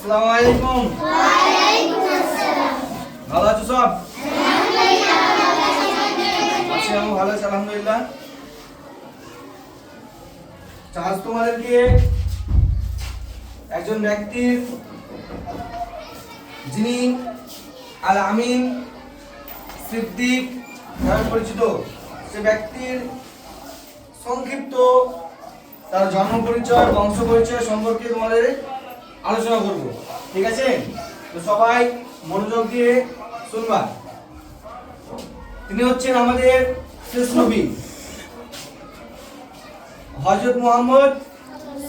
আসসালামু আলাইকুম। ভালো আছো সব? আছি, আমি ভালো আছি আলহামদুলিল্লাহ। আজ তোমাদেরকে একজন ব্যক্তির যিনি আল আমিন সিদ্দিক নামে পরিচিত, সে ব্যক্তির সংক্ষিপ্ত তার জন্ম পরিচয়, বংশ পরিচয় সম্পর্কে তোমাদের আলোচনা করব। ঠিক আছে? তো সবাই মনোযোগ দিয়ে শুনবা। তিনি হচ্ছেন আমাদের শেষ নবী হযরত মুহাম্মদ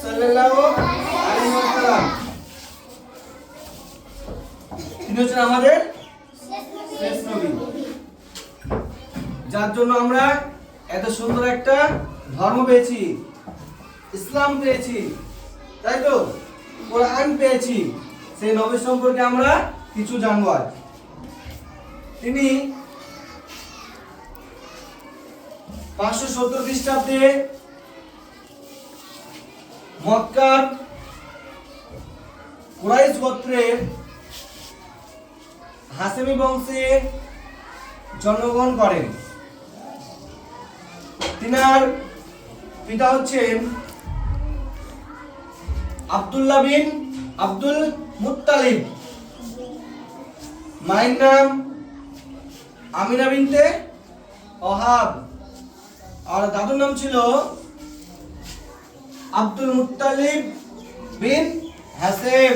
সাল্লাল্লাহু আলাইহি ওয়াসাল্লাম। তিনি হচ্ছেন আমাদের শেষ নবী, যার জন্য আমরা এত সুন্দর একটা ধর্ম পেয়েছি, ইসলাম পেয়েছি, তাই তো, কোরআন পেয়েছি। সেই নবী সম্পর্কে আমরা কিছু জানবো আজ। তিনি 570 খ্রিস্টাব্দে মক্কার কুরাইশ গোত্রের হাশেমি বংশে জন্মগ্রহণ করেন। তিনার পিতা হচ্ছেন আব্দুল্লাহ বিন আব্দুল মুত্তালিব, মায়ের নাম আমিনা বিনতে ওহাব, আর দাদুর নাম ছিল আব্দুল মুত্তালিব বিন হাসেম।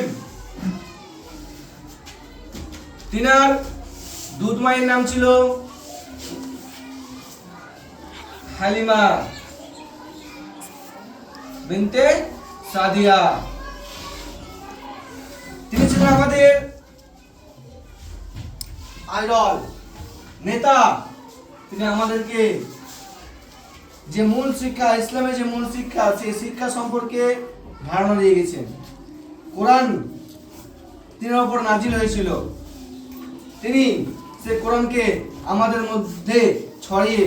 তিনার দুধ মায়ের নাম ছিল হালিমা বিনতে সাদিয়া। তিনি ছিলেন আমাদের আইডল, নেতা। তিনি আমাদেরকে যে মূল শিক্ষা, ইসলামের যে মূল শিক্ষা, সেই শিক্ষা সম্পর্কে ধারণা দিয়ে গেছেন। কোরআন তিনার উপর নাজিল হয়েছিল, তিনি সে কোরআনকে আমাদের মধ্যে ছড়িয়ে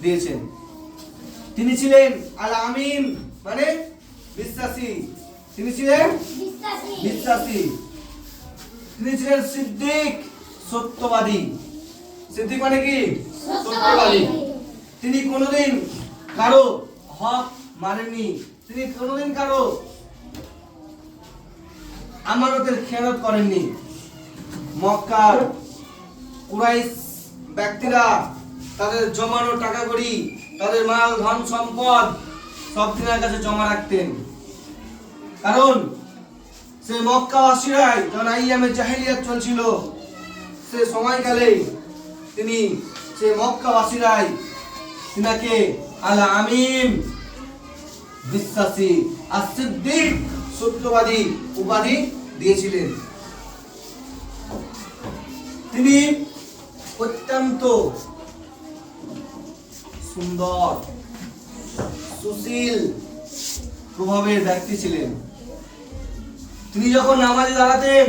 দিয়েছেন। তিনি ছিলেন আল আমিন, মানে বিশ্বাসী। তিনি ছিলেন বিশ্বাসী। তিনি ছিলেন সিদ্দিক, সত্যবাদী। সিদ্দিক মানে কি? সত্যবাদী। তিনি কোনোদিন কারো হক মানেননি, তিনি কোনোদিন কারো আমানতের খেয়ানত করেননি। মক্কার কুরাইশ ব্যক্তিরা তাদের জমানো টাকা কড়ি, তাদের মাল ধন সম্পদ সব তিনার কাছে জমা রাখতেন। কারণ সে মক্কাবাসীরাই যখন আইয়ামে জাহেলিয়াত চলছিল, সে সময়কালে তিনি সে মক্কাবাসীরাই তিনাকে আল আমিন বিশ্বাসী আর সিদ্দিক সত্যবাদী উপাধি দিয়েছিলেন। তিনি অত্যন্ত সুন্দর, সুশীল প্রভাবের ব্যক্তি ছিলেন। তিনি যখন নামাজে দাঁড়াতেন,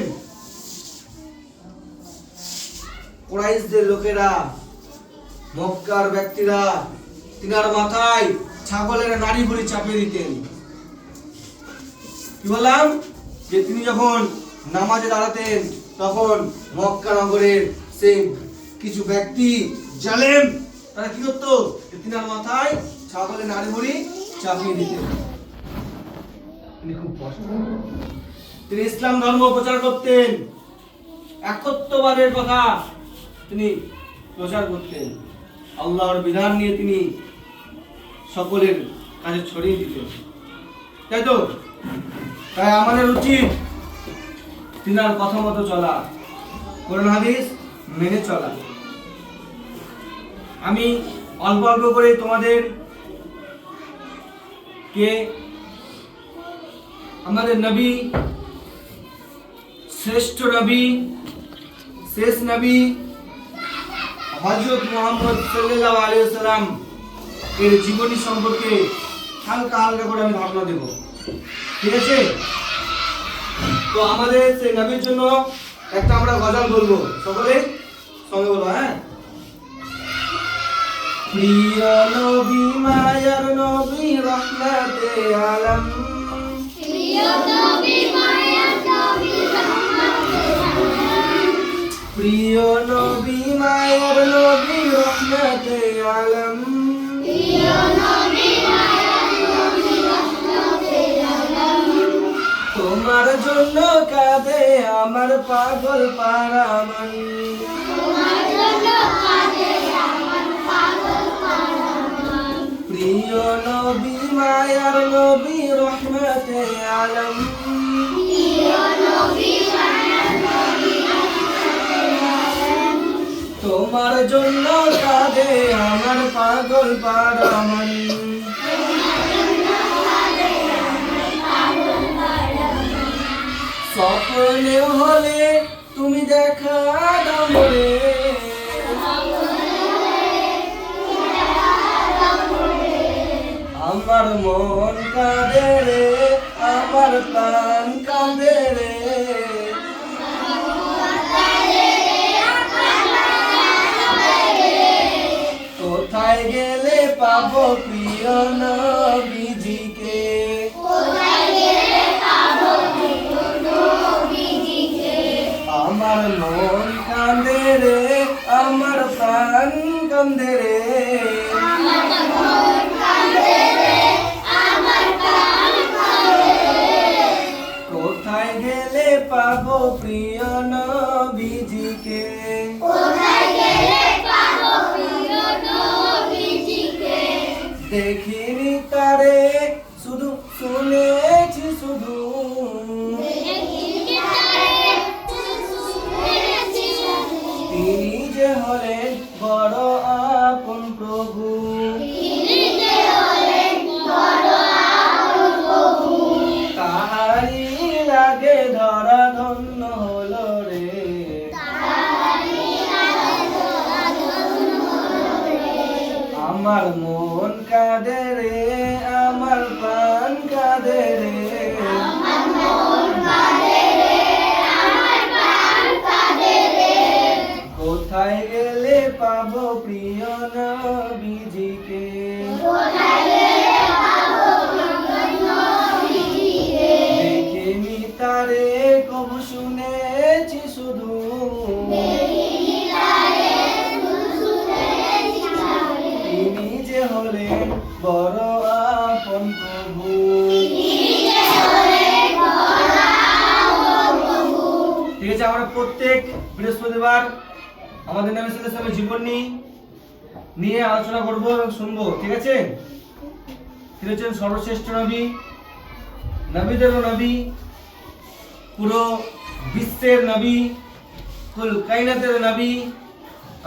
কুরাইশদের লোকেরা, মক্কার ব্যক্তিরা তিনার মাথায় ছাগলের নাড়ি ভুঁড়ি চাপিয়ে দিতেন। কি বললাম? যে তিনি যখন নামাজে দাঁড়াতেন, তখন মক্কা নগরের সেই কিছু ব্যক্তি জালেম, তারা কি করতো? তিনার মাথায় ছাগলের নাড়ি ভুঁড়ি চাপিয়ে দিতেন। তিনি খুব কষ্ট, তিনি ইসলাম ধর্ম প্রচার করতেন, একত্ববাদের কথা তিনি প্রচার করতেন, আল্লাহর বিধান নিয়ে তিনি সকলের কাছে ছড়িয়ে দিতেন, তাই তো? তাই আমাদের উচিত তিনার কথা মতো চলা, কোরআন হাদিস মেনে চলা। আমি অল্প অল্প করে তোমাদের কে আমাদের নবী, শ্রেষ্ঠ নবী, শেষ নবী হযরত মুহাম্মদ সাল্লাল্লাহু আলাইহি ওয়াসাল্লাম এর জীবনী সম্পর্কে হালকা হালকা করে আমি ধারণা দেব। ঠিক আছে? তো আমাদের সেই নবীর জন্য একটা আমরা গজল বলবো, সকলে সঙ্গে বলবো। হ্যাঁ, প্রিয় নবী, মায়ার নবী, রহমতে আলম, প্রিয় নবী, মায়ার নবী, প্রিয় নবী মায়ের নবী রহমতে আলম, তোমার জন্য কাঁদে আমার পাগল পারা মন, প্রিয় নবী মায়ার নবী রহমতে আলম, তোমার জন্য কাঁদে আমার পাগল পারা মন, স্বপ্নে হলে তুমি দেখা দাও মোরে, আমার মন কাঁদে রে, আমার প্রাণ কাঁদে রে, কোথায় গেলে পাবো প্রিয় নবীজিকে, আমার মন কাঁদে রে, আমার প্রাণ কাঁদে রে, কোথায় গেলে পাবো প্রিয় নবীজিকে, দেখিনি তারে শুধু শুনেছি শুধু, তিনি যে হলেন বড় আপন প্রভু, তাহারি লাগে ধরা ধন্য হলো রে, আমার মন কাঁদে রে, আমার প্রাণ কাঁদে রে, কোথায় গেলে পাবো প্রিয় নবীজিকে, দেখিনি তারে কবু শুনেছি শুধু, তিনি যে হলেন বড় আপন প্রভু, ঠিক আছে। আমরা প্রত্যেক বৃহস্পতিবার আমাদের নবী সাল্লাল্লাহু আলাইহি ওয়াসাল্লামের জীবনী নিয়ে আলোচনা করব এবং শুনবো, ঠিক আছে। তিনি হচ্ছেন সর্বশ্রেষ্ঠ নবী, নবীদেরও নবী, পুরো বিশ্বের নবী, কুল কায়নাতের নবী,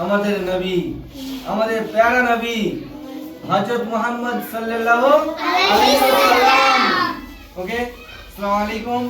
আমাদের নবী, আমাদের প্যারা নবী হযরত মুহাম্মদ সাল্লাল্লাহু আলাইহি ওয়াসাল্লাম। ওকে, আসসালামু আলাইকুম।